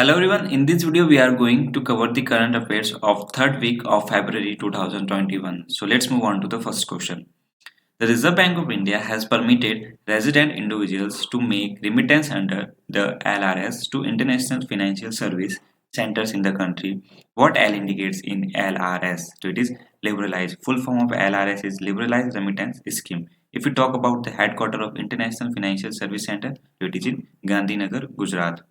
Hello everyone, in this video we are going to cover the current affairs of third week of February 2021. So let's move on to the first question. The Reserve Bank of India has permitted resident individuals to make remittance under the LRS to international financial service centers in the country. What L indicates in LRS? So it is liberalized. Full form of LRS is liberalized remittance scheme. If we talk about the headquarter of International Financial Service Center, it is in Gandhinagar, Gujarat.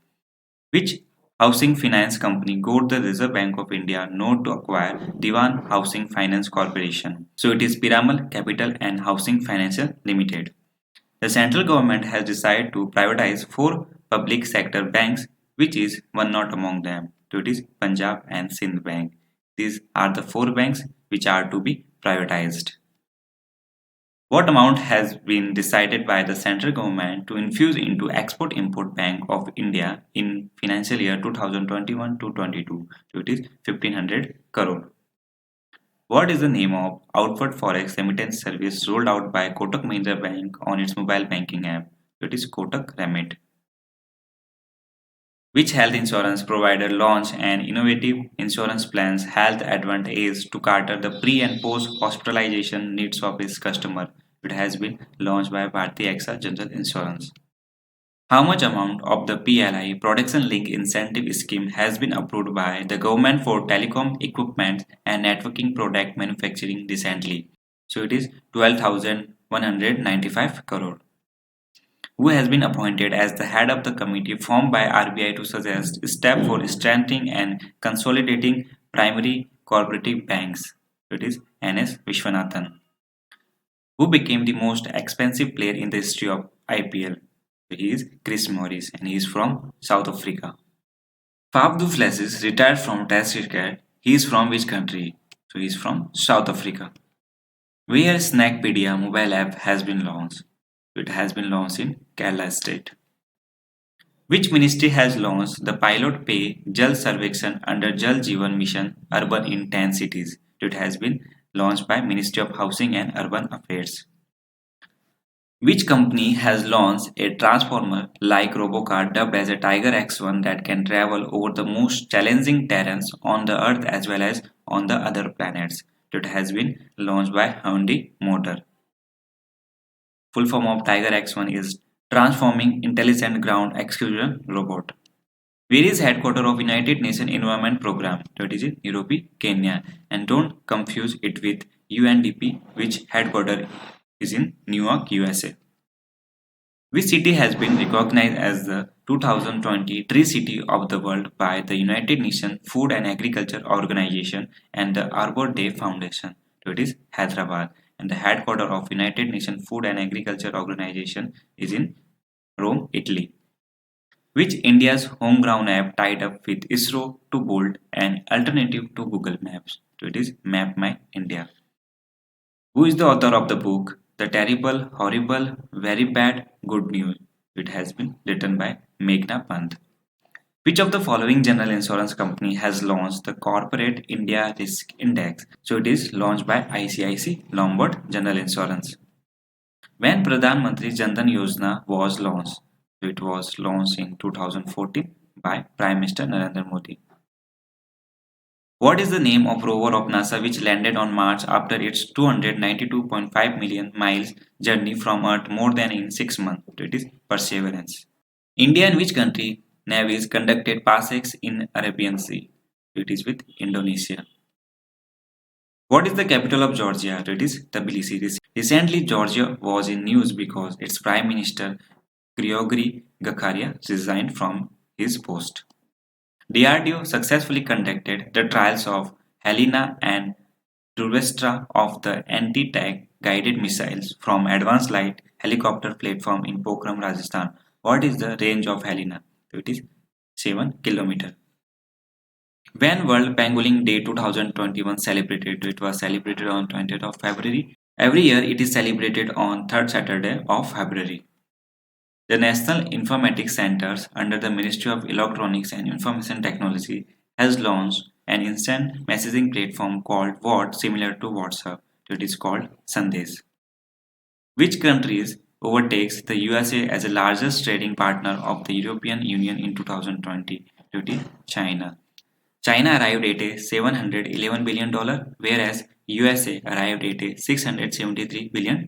Which housing finance company got the Reserve Bank of India note to acquire Diwan Housing Finance Corporation? So it is Piramal Capital and Housing Financial Limited. The central government has decided to privatize four public sector banks, which is one not among them. So it is Punjab and Sindh Bank. These are the four banks which are to be privatized. What amount has been decided by the central government to infuse into Export-Import Bank of India in financial year 2021 to 22? So it is 1500 crore. What is the name of outward forex remittance service rolled out by Kotak Mahindra Bank on its mobile banking app? So it is Kotak Remit. Which health insurance provider launched an innovative insurance plans Health Advantage to cater the pre and post hospitalization needs of its customer? It has been launched by Bharti AXA General Insurance. How much amount of the PLI Production Link Incentive Scheme has been approved by the government for telecom equipment and networking product manufacturing recently? So it is 12,195 crore. Who has been appointed as the head of the committee formed by RBI to suggest steps for strengthening and consolidating primary cooperative banks. It is NS Vishwanathan. Who became the most expensive player in the history of IPL? He is Chris Morris and he is from South Africa. Faf du Plessis retired from Test cricket. He is from which country? So he is from South Africa. Where Snackpedia mobile app has been launched? It has been launched in Kerala state. Which ministry has launched the pilot pay Jal Sarvekshan under Jal Jeevan Mission Urban in 10 cities? It has been launched by Ministry of Housing and Urban Affairs. Which company has launched a transformer like Robocar dubbed as a Tiger X1 that can travel over the most challenging terrains on the Earth as well as on the other planets? It has been launched by Hyundai Motor. Full form of Tiger X1 is Transforming Intelligent Ground Exclusion Robot. Where is headquarters of United Nations Environment Program? That is in Nairobi, Kenya. And don't confuse it with UNDP, which headquarters is in New York, USA. Which city has been recognized as the 2020 Tree City of the World by the United Nations Food and Agriculture Organization and the Arbor Day Foundation? So it is Hyderabad, and the headquarters of United Nations Food and Agriculture Organization is in Rome, Italy. Which India's home ground app tied up with ISRO to build an alternative to Google Maps? So it is Map My India. Who is the author of the book The Terrible, Horrible, Very Bad, Good News? It has been written by Meghna Pant. Which of the following general insurance company has launched the Corporate India Risk Index? So it is launched by ICICI Lombard General Insurance. When Pradhan Mantri Jan Dhan Yojana was launched, it was launched in 2014 by Prime Minister Narendra Modi. What is the name of rover of NASA which landed on Mars after its 292.5 million miles journey from Earth more than in 6 months? It is Perseverance. India and which country navies conducted parsecs in Arabian Sea? It is with Indonesia. What is the capital of Georgia? It is Tbilisi. Recently, Georgia was in news because its Prime Minister Grigory Gakharia resigned from his post. DRDO successfully conducted the trials of Helena and Turvestra of the anti-tank guided missiles from Advanced Light Helicopter Platform in Pokhran, Rajasthan. What is the range of Helena? It is 7 km. When World Pangolin Day 2021 celebrated, it was celebrated on 20th of February. Every year it is celebrated on 3rd Saturday of February. The National Informatics Centers under the Ministry of Electronics and Information Technology has launched an instant messaging platform called WhatsApp similar to WhatsApp. It is called Sandesh. Which country's overtakes the USA as the largest trading partner of the European Union in 2020 due to China. China arrived at a $711 billion, whereas USA arrived at a $673 billion.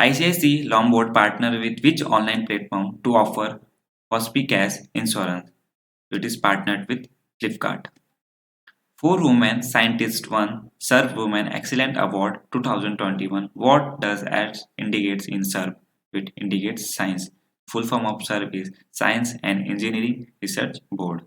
ICICI Lombard partnered with which online platform to offer Hospicash insurance? It is partnered with Flipkart. Four women scientists won SERB Women Excellent Award 2021. What does S indicates in SERB? It indicates science. Full form of SERB is Science and Engineering Research Board.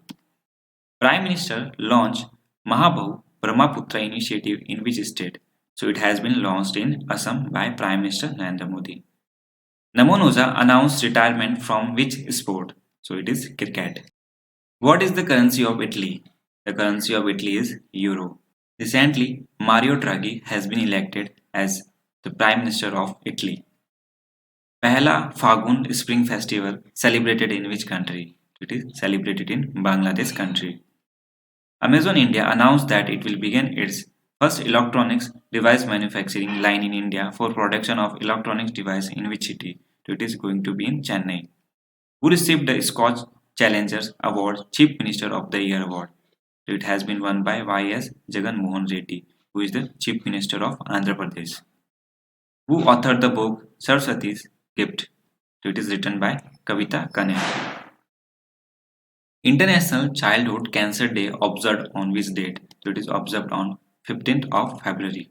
Prime Minister launched Mahabahu Brahmaputra initiative in which state? So it has been launched in Assam by Prime Minister Narendra Modi. Namon Oza announced retirement from which sport? So it is cricket. What is the currency of Italy? The currency of Italy is euro. Recently, Mario Draghi has been elected as the Prime Minister of Italy. Pehla Fagun Spring Festival celebrated in which country? It is celebrated in Bangladesh country. Amazon India announced that it will begin its first electronics device manufacturing line in India for production of electronics device in which city? It is going to be in Chennai. Who received the Scotch Challengers Award Chief Minister of the Year award? It has been won by Y.S. Jagan Mohan Reddy, who is the Chief Minister of Andhra Pradesh. Who authored the book Saraswati's Gift? It is written by Kavita Kane. International Childhood Cancer Day observed on which date? It is observed on 15th of February.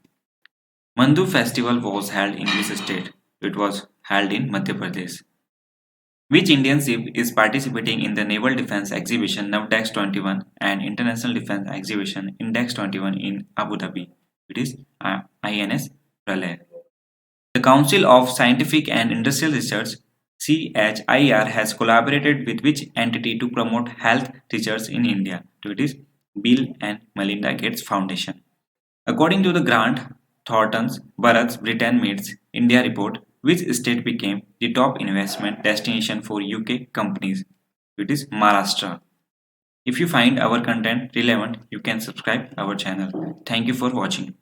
Mandu festival was held in which state? It was held in Madhya Pradesh. Which Indian ship is participating in the Naval Defense Exhibition Navdex 21 and International Defense Exhibition Index 21 in Abu Dhabi? It is INS Pralay. The Council of Scientific and Industrial Research CHIR has collaborated with which entity to promote health research in India? It is Bill and Melinda Gates Foundation. According to the Grant Thornton's Bharat's Britain Meets India report, which state became the top investment destination for UK companies? It is Maharashtra. If you find our content relevant, you can subscribe our channel. Thank you for watching.